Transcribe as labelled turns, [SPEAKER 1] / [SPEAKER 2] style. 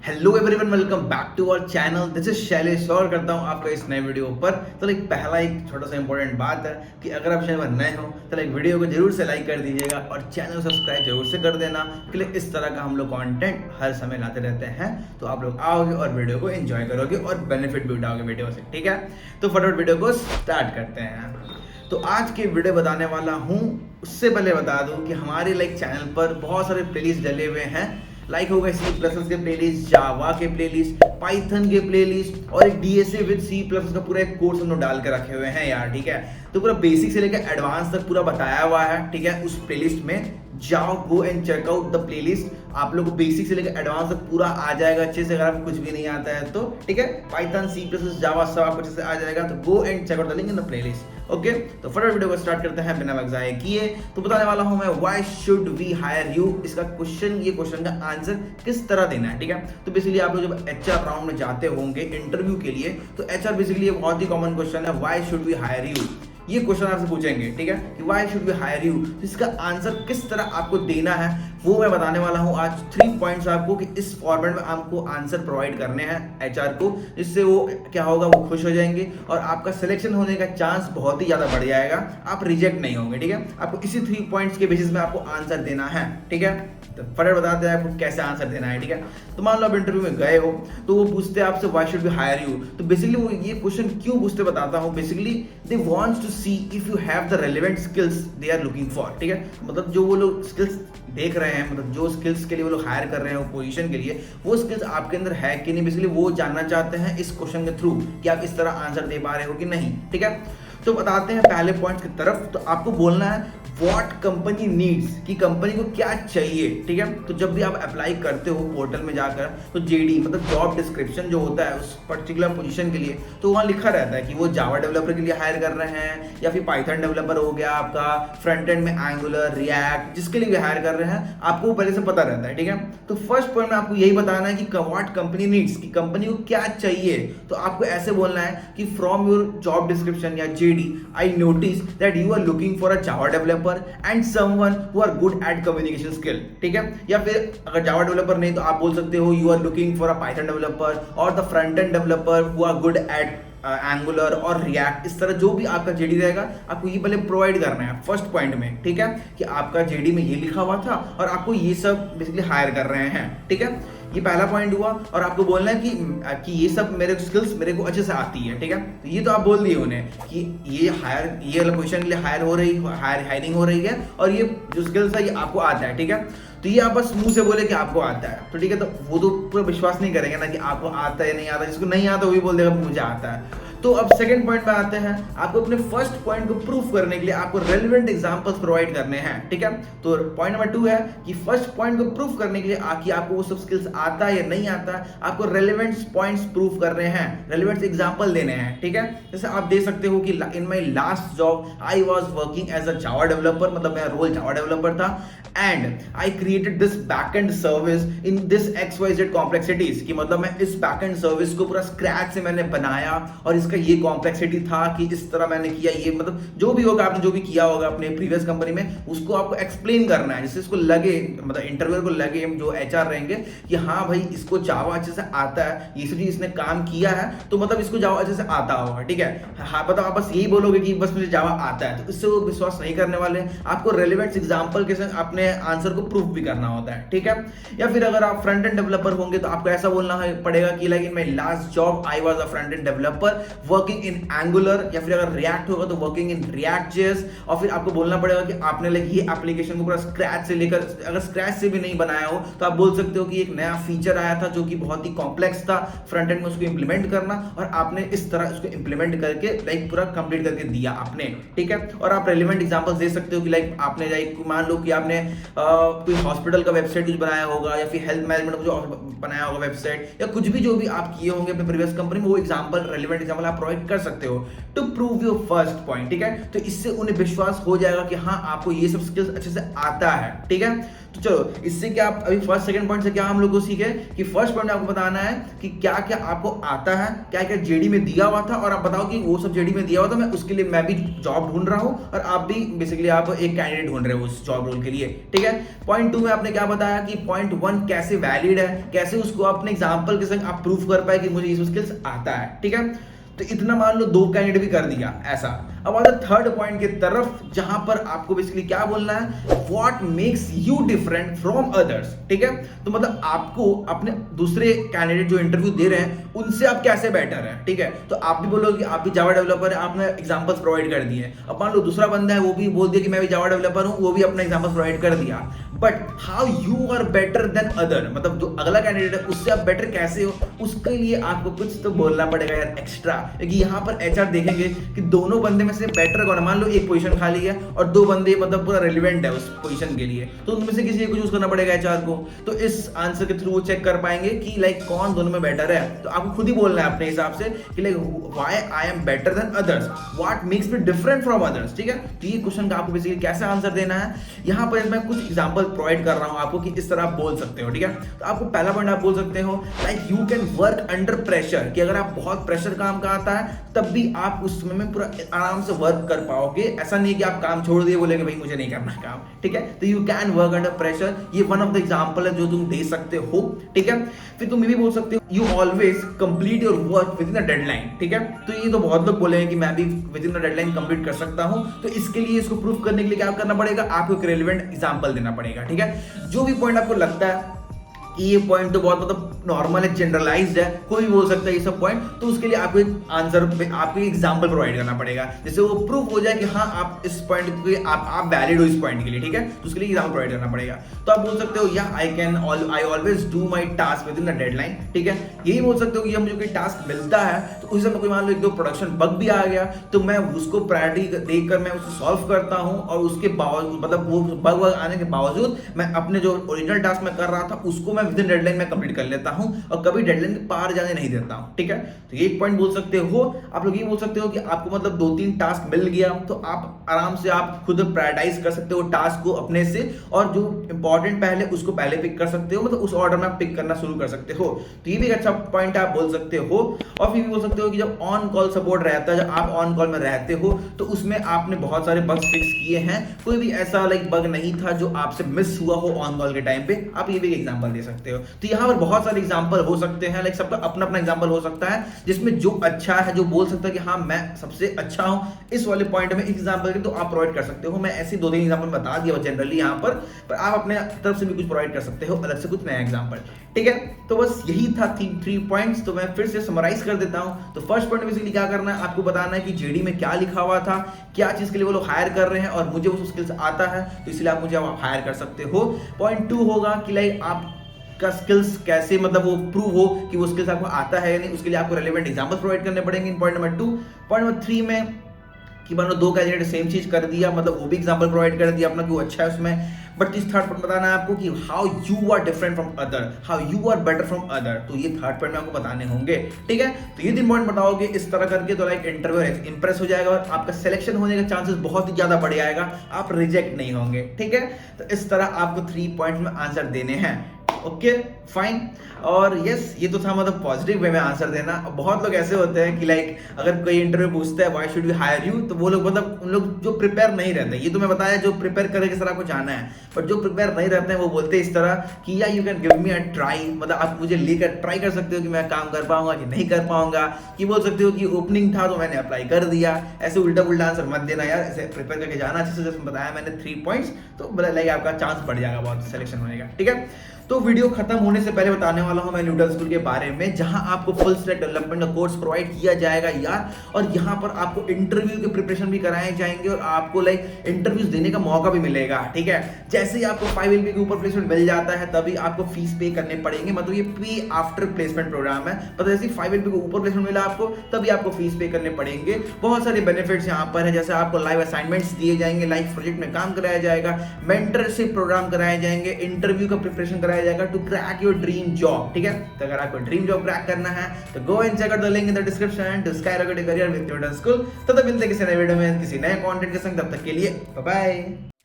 [SPEAKER 1] Hello everyone, welcome back to our channel. This is Shailesh और करता हूं आपका इस नए वीडियो पर। तो पहला एक छोटा सा इंपॉर्टेंट बात है कि अगर आप चैनल पर नए हो तो वीडियो को जरूर से लाइक कर दीजिएगा और चैनल को सब्सक्राइब जरूर से कर देना, क्योंकि इस तरह का हम लोग कंटेंट हर समय लाते रहते हैं। तो आप लोग आओगे और वीडियो को एंजॉय करोगे और बेनिफिट भी उठाओगे वीडियो से। ठीक है, तो फटाफट वीडियो को स्टार्ट करते हैं। तो आज के वीडियो बताने वाला हूँ, उससे पहले बता दूँ कि हमारे चैनल पर बहुत सारे प्लेलिस्ट डले हुए हैं। होगा सी प्लस के प्लेलिस्ट, जावा के प्लेलिस्ट, पाइथन के प्लेलिस्ट और एक डीएसए विद सी प्लस का पूरा एक कोर्स हम लोग डाल के रखे हुए हैं यार। ठीक है, तो पूरा बेसिक से लेकर एडवांस तक पूरा बताया हुआ है। ठीक है, उस प्लेलिस्ट में जाओ, go and check out the playlist. आप लोग को बेसिक से लेकर एडवांस तक पूरा आ जाएगा अच्छे से। अगर आपको कुछ भी नहीं आता है तो ठीक है, पाइथन, सी प्लस, जावा सब आपको अच्छे से आ जाएगा। तो go and check out the link in the playlist. Okay, तो फटाफट वीडियो को स्टार्ट करते हैं बिना वक्त जाए किए। तो बताने वाला हूं मैं why should we hire you. इसका क्वेश्चन, ये क्वेश्चन का आंसर किस तरह देना है। ठीक है, तो बेसिकली आप लोग जब एचआर राउंड में जाते होंगे इंटरव्यू के लिए, तो एचआर बेसिकली बहुत ही कॉमन क्वेश्चन है, why should we hire you. ये क्वेश्चन आपसे पूछेंगे। ठीक है, कि why should we hire you, इसका आंसर किस तरह आपको देना है वो मैं बताने वाला हूं आज। 3 पॉइंट्स आपको कि इस फॉर्मेट में आपको आंसर प्रोवाइड करने हैं एचआर को, जिससे वो क्या होगा, वो खुश हो जाएंगे और आपका सिलेक्शन होने का चांस बहुत ही ज्यादा बढ़ जाएगा। आप रिजेक्ट नहीं होंगे। ठीक है, आपको इसी 3 पॉइंट्स के बेसिस में आपको आंसर देना है। ठीक है, तो फटाफट बताते हैं आपको कैसे आंसर देना है। ठीक है, तो मान लो आप इंटरव्यू में गए हो तो वो पूछते हैं आपसे why should we hire you. तो बेसिकली वो ये क्वेश्चन क्यों पूछते बताता हूँ। Basically they wants to see if you have the relevant skills they are looking for. ठीक है, मतलब जो वो लोग स्किल्स देख रहे हैं, मतलब जो स्किल्स के लिए वो लोग हायर कर रहे हैं वो पोजीशन के लिए, वो स्किल्स आपके अंदर है कि नहीं, बेसिकली वो जानना चाहते हैं इस क्वेश्चन के थ्रू कि आप इस तरह आंसर दे पा रहे हो कि नहीं। ठीक है, तो बताते हैं पहले पॉइंट की तरफ। तो आपको बोलना है व्हाट कंपनी नीड्स, कि कंपनी को क्या चाहिए। ठीक है, तो जब भी आप अप्लाई करते हो पोर्टल में जाकर, तो जेडी मतलब जॉब डिस्क्रिप्शन जो होता है उस पर्टिकुलर पोजीशन के लिए, तो वहाँ लिखा रहता है कि वो जावा डेवलपर के लिए हायर कर रहे हैं या फिर पाइथन डेवलपर हो गया आपका, फ्रंट एंड में एंगुलर, रिएक्ट, जिसके लिए भी हायर कर रहे हैं आपको पहले से पता रहता है। ठीक है, तो फर्स्ट पॉइंट में आपको यही बताना है कि व्हाट कंपनी नीड्स, कि कंपनी को क्या चाहिए। तो आपको ऐसे बोलना है कि फ्रॉम योर जॉब डिस्क्रिप्शन या JD I notice that you are looking for a Java developer and someone who are good at communication skill। ठीक है, या फिर अगर जावा डेवलपर नहीं तो आप बोल सकते हो you are looking for a Python developer और the front end developer who are good at angular और रिएक्ट। इस तरह जो भी आपका जेडी रहेगा आपको ये पहले प्रोवाइड करना है फर्स्ट पॉइंट में। ठीक है, कि आपका जेडी में ये लिखा हुआ था और आपको ये सब बेसिकली हायर कर रहे हैं। ठीक है, ये पहला पॉइंट हुआ। और आपको बोलना है कि ये सब मेरे स्किल्स मेरे को अच्छे से आती है। ठीक है, तो ये तो आप बोल दिए उन्हें कि ये पोजीशन के लिए हायरिंग हो रही है और ये जो स्किल्स है ये आपको आता है। ठीक है, तो ये आप बस मुंह से बोले कि आपको आता है तो ठीक है, तो वो तो पूरा विश्वास नहीं करेंगे ना कि आपको आता है या नहीं आता। जिसको नहीं आता वही बोल देगा मुझे आता है। तो अब सेकंड पॉइंट में आते हैं, आपको अपने फर्स्ट पॉइंट को प्रूफ करने के लिए आपको रेलेवेंट एग्जांपल्स प्रोवाइड करने हैं। ठीक है, तो पॉइंट नंबर 2 है कि फर्स्ट पॉइंट को प्रूफ करने के लिए कि आपको वो सब स्किल्स आता है या नहीं आता है, आपको रेलेवेंट पॉइंट्स प्रूफ करने हैं, रेलेवेंट एग्जांपल देने हैं। ठीक है, जैसे आप दे सकते हो कि in my last job I was working as a Java developer, मतलब मेरा रोल जावा डेवलपर था, and I created this backend service in this XYZ complexities, कि मतलब मैं इस बैकएंड सर्विस को पूरा स्क्रैच से मैंने बनाया और इसका ये कॉम्प्लेक्सिटी था कि इस तरह मैंने किया। ये मतलब जो भी होगा, आपने जो भी किया होगा अपने प्रीवियस कंपनी में, उसको आपको एक्सप्लेन करना है जिससे इसको लगे, मतलब इंटरव्यूअर को लगे, जो एचआर रहेंगे, कि हाँ भाई इसको जावा अच्छे से आता है, ये सब चीज इसने काम किया है तो मतलब इसको जावा अच्छे से आता होगा। ठीक है, हाँ मतलब आप बस यही बोलोगे कि बस मुझे जावा आता है, तो इससे वो विश्वास नहीं करने वाले। आपको रेलेवेंट एग्जाम्पल के साथ अपने आंसर को प्रूफ भी करना होता है। ठीक है, या फिर अगर आप फ्रंट एंड डेवलपर होंगे तो आपको ऐसा बोलना पड़ेगा कि like in my last job I was a front end developer working in angular, या फिर अगर रिएक्ट होगा तो वर्किंग इन रिएक्ट जेएस। और फिर आपको बोलना पड़ेगा कि आपने लाइक ये एप्लीकेशन को पूरा स्क्रैच से लेकर, अगर स्क्रैच से भी नहीं बनाया हो तो आप बोल सकते हो कि एक नया फीचर आया था जो कि बहुत ही कॉम्प्लेक्स था, फ्रंट एंड में उसको इंप्लीमेंट करना, और आपने इस तरह उसको इंप्लीमेंट करके लाइक पूरा कंप्लीट करके दिया आपने। ठीक है, और आप रेलेवेंट एग्जांपल्स दे सकते हो कि लाइक आपने लाइक मान लो कि आपने कोई हॉस्पिटल का वेबसाइट कुछ बनाया होगा या फिर हेल्थ मैनेजमेंट जो बनाया होगा वेबसाइट, या कुछ भी जो भी आप किए होंगे अपने प्रीवियस कंपनी में, वो एग्जांपल, रेलेवेंट एग्जांपल आप प्रोवाइड कर सकते हो to prove your first point, ठीक है। तो इससे उन्हें विश्वास हो जाएगा कि हाँ आपको ये सब स्किल्स अच्छे से आता है, ठीक है। तो चलो इससे क्या आप अभी फर्स्ट सेकंड पॉइंट से क्या हम लोग को सीखे कि फर्स्ट पॉइंट आपको बताना है कि क्या क्या आपको आता है, क्या क्या जेडी में दिया हुआ था, और आप बताओ कि वो सब जेडी में दिया हुआ था, मैं उसके लिए मैं भी जॉब ढूंढ रहा हूं और आप भी बेसिकली आप एक कैंडिडेट ढूंढ रहे हो उस जॉब रोल के लिए, ठीक है। पॉइंट 2 में आपने क्या बताया कि पॉइंट 1 कैसे वैलिड है, कैसे उसको अपने एग्जांपल के संग आप प्रूफ कर पाए कि मुझे ये स्किल्स आता है, ठीक है। तो इतना मान लो 2 कैंडिडेट भी कर दिया ऐसा। अब आते थर्ड पॉइंट की तरफ जहां पर आपको बेसिकली क्या बोलना है, what makes you different from others, ठीक है। तो मतलब आपको अपने दूसरे कैंडिडेट जो इंटरव्यू दे रहे हैं उनसे आप कैसे बेटर है, ठीक है। तो आप भी बोलोगे कि आप भी जावा डेवलपर है, आपने एग्जांपल्स प्रोवाइड कर दिए। अब मान लो दूसरा बंदा है वो भी बोल दिया कि मैं भी जावा डेवलपर हूं, वो भी अपना एग्जांपल्स प्रोवाइड कर दिया, but how you are better than other, मतलब जो अगला कैंडिडेट है उससे आप बेटर कैसे हो, उसके लिए आपको कुछ तो बोलना पड़ेगा यार एक्स्ट्रा, क्योंकि यहाँ पर एचआर देखेंगे कि दोनों बंदे में से बेटर कौन है। मान लो एक पोजीशन खाली है और 2 बंदे मतलब पूरा रिलेवेंट है उस पोजीशन के लिए, तो उनमें से किसी एक को चूज करना पड़ेगा एचआर को। तो इस आंसर के थ्रू वो चेक कर पाएंगे कि लाइक कौन दोनों में बेटर है। तो आपको खुद ही बोलना है अपने हिसाब से कि like why I am better than others, what makes me different from others, ठीक है। तो ये क्वेश्चन का आपको बेसिकली कैसे आंसर देना है, यहाँ पर मैं कुछ एग्जांपल प्रोवाइड कर रहा हूँ आपको कि इस तरह आप बोल सकते हो, ठीक है। तो आपको पहला पॉइंट आप बोल सकते हो like you can work under pressure, कि अगर आप बहुत प्रेशर काम का आता है तब भी आप उस समय में पूरा आराम से वर्क कर पाओगे। ऐसा नहीं कि आप काम छोड़ दिए बोलेंगे भाई मुझे नहीं करना काम, ठीक है। तो you can work under pressure, ये वन ऑफ द एग्जांपल है जो तुम दे सकते हो, ठीक है। फिर तुम ये भी बोल सकते हो you always complete your work with in a deadline, ठीक है। तो ये तो बहुत लोग बोलेंगे कि मैं भी with in a deadline complete कर सकता हूं। तो इसके लिए इसको प्रूफ करने के लिए क्या करना पड़ेगा, आपको एक रेलेवेंट एग्जांपल देना पड़ेगा, ठीक है। जो भी पॉइंट आपको लगता है ये पॉइंट तो बहुत मतलब नॉर्मल है, जनरलाइज्ड है, कोई भी बोल सकता है ये सब पॉइंट, तो उसके लिए आपको एक आंसर आपको एक एग्जांपल प्रोवाइड करना पड़ेगा जिससे वो प्रूफ हो जाए कि हाँ आप इस पॉइंट के आप वैलिड हो इस पॉइंट के लिए, ठीक है। तो उसके लिए एग्जांपल प्रोवाइड करना पड़ेगा। तो आप बोल सकते हो या I always do my task with in the deadline, ठीक है। यही बोल सकते हो कि मुझे कोई टास्क मिलता है तो उस समय कोई मान लो एक दो प्रोडक्शन बग भी आ गया तो मैं उसको प्रायोरिटी देखकर मैं उसको सॉल्व करता हूँ, और उसके बावजूद मतलब वो बग आने के बावजूद मैं अपने जो ओरिजिनल टास्क मैं कर रहा था उसको मैं विद इन डेडलाइन में कंप्लीट कर लेता हूं और कभी डेडलाइन के पार जाने नहीं देता हूं, ठीक है। तो ये एक पॉइंट बोल सकते हो। आप लोग ये बोल सकते हो कि आपको मतलब 2-3 टास्क मिल गया तो आप आराम से आप खुद प्रायोरिटाइज कर सकते हो टास्क को अपने से, और जो इंपॉर्टेंट पहले उसको पहले पिक कर सकते हो, मतलब उस ऑर्डर में आप पिक करना शुरू कर सकते हो। तो ये भी एक अच्छा पॉइंट आप बोल सकते हो। और फिर भी बोल सकते हो कि जब ऑन कॉल सपोर्ट रहता है, जब आप ऑन कॉल में रहते हो तो उसमें आपने बहुत सारे बग्स फिक्स किए हैं, कोई भी ऐसा लाइक बग नहीं था जो आपसे मिस हुआ हो ऑन कॉल के टाइम पे। आप ये भी एग्जांपल दे सकते हो। तो यहाँ पर बहुत सारे एग्जांपल हो सकते हैं, लाइक सबका अपना अपना एग्जांपल हो सकता है जिसमें जो अच्छा है, जो बोल सकता है कि हाँ मैं सबसे अच्छा हूं इस वाले पॉइंट में एग्जांपल के, तो आप प्रोवाइड कर सकते हो। मैं ऐसे 2-3 एग्जांपल बता दिया जनरली यहाँ पर आप अपने तरफ से भी कुछ प्रोवाइड कर सकते हो, अलग से कुछ नया एग्जांपल, ठीक है। तो बस यही था 3 पॉइंट्स। तो मैं फिर से समराइज कर देता हूं। तो फर्स्ट पॉइंट बेसिकली क्या करना है, आपको बताना है कि जेडी में क्या लिखा हुआ था, क्या चीज के लिए वो लोग हायर कर रहे हैं, और मुझे वो स्किल्स आता है तो इसलिए आप मुझे हायर कर सकते हो। पॉइंट 2 होगा कि लाइक आप का स्किल्स कैसे मतलब वो प्रूव हो कि वो स्किल्स आपको आता है या नहीं, उसके लिए आपको रेलेवेंट एग्जांपल्स प्रोवाइड करने पड़ेंगे इन पॉइंट नंबर 2। पॉइंट नंबर 3 में कि मान लो 2 कैंडिडेट सेम चीज कर दिया, मतलब वो भी एग्जांपल प्रोवाइड कर दिया अपना कि वो अच्छा है उसमें, बट इस थर्ड पॉइंट बताना है आपको कि how you are different from other, how you are better from other. तो ये थर्ड पॉइंट में आपको बताने होंगे, ठीक है। तो ये 3 पॉइंट बताओगे इस तरह करके तो लाइक इंटरव्यू इंप्रेस हो जाएगा और आपका सिलेक्शन होने का चांसेस बहुत ही ज्यादा बढ़ जाएगा, आप रिजेक्ट नहीं होंगे, ठीक है। तो इस तरह आपको 3 पॉइंट में आंसर देने हैं, ओके फाइन। और यस ये तो था मतलब पॉजिटिव वे में आंसर देना। बहुत लोग ऐसे होते हैं कि लाइक अगर कोई इंटरव्यू पूछता है why should we hire you, तो वो लोग मतलब उन लोग जो प्रिपेयर नहीं रहते, ये तो मैं बताया जो प्रिपेयर करके सर आपको जाना है, बट जो प्रिपेयर नहीं रहते हैं वो बोलते हैं इस तरह कि या you can give me a try, मतलब आप मुझे लेकर ट्राई कर सकते हो कि मैं काम कर पाऊंगा कि नहीं कर पाऊंगा। कि बोल सकते हो कि ओपनिंग था तो मैंने अप्लाई कर दिया। ऐसे उल्टा पुल्टा आंसर मत देना यार, ऐसे प्रिपेयर करके जाना अच्छे से। जैसे बताया मैंने 3 पॉइंट्स, तो लाइक आपका चांस बढ़ जाएगा बहुत सिलेक्शन होने का, ठीक है। तो वीडियो खत्म होने से पहले बताने वाला हूं मैं न्यूटन स्कूल के बारे में, जहां आपको फुल स्टैक डेवलपमेंट का कोर्स प्रोवाइड किया जाएगा यार, और यहां पर आपको इंटरव्यू के प्रिपरेशन भी कराए जाएंगे और आपको लाइक इंटरव्यूज देने का मौका भी मिलेगा, ठीक है। जैसे ही आपको 5 LP के ऊपर प्लेसमेंट मिल जाता है तभी आपको फीस पे करने पड़ेंगे, मतलब ये पे आफ्टर प्लेसमेंट प्रोग्राम है। मतलब जैसे 5 LP के ऊपर प्लेसमेंट मिला आपको तभी आपको फीस पे करने पड़ेंगे। बहुत सारे बेनिफिट्स यहाँ पर है, जैसे आपको लाइव असाइनमेंट्स दिए जाएंगे, लाइव प्रोजेक्ट में काम कराया जाएगा, मेंटरशिप प्रोग्राम कराए जाएंगे, इंटरव्यू का प्रिपरेशन कराया करवाया जाएगा to crack your dream job. ठीक है, तो अगर आपको ड्रीम जॉब क्रैक करना है तो go and check out the link in the description to skyrocket your career with Newton School. तो तब मिलते हैं किसी नए वीडियो में किसी नए कंटेंट के संग, तब तक के लिए बाय बाय।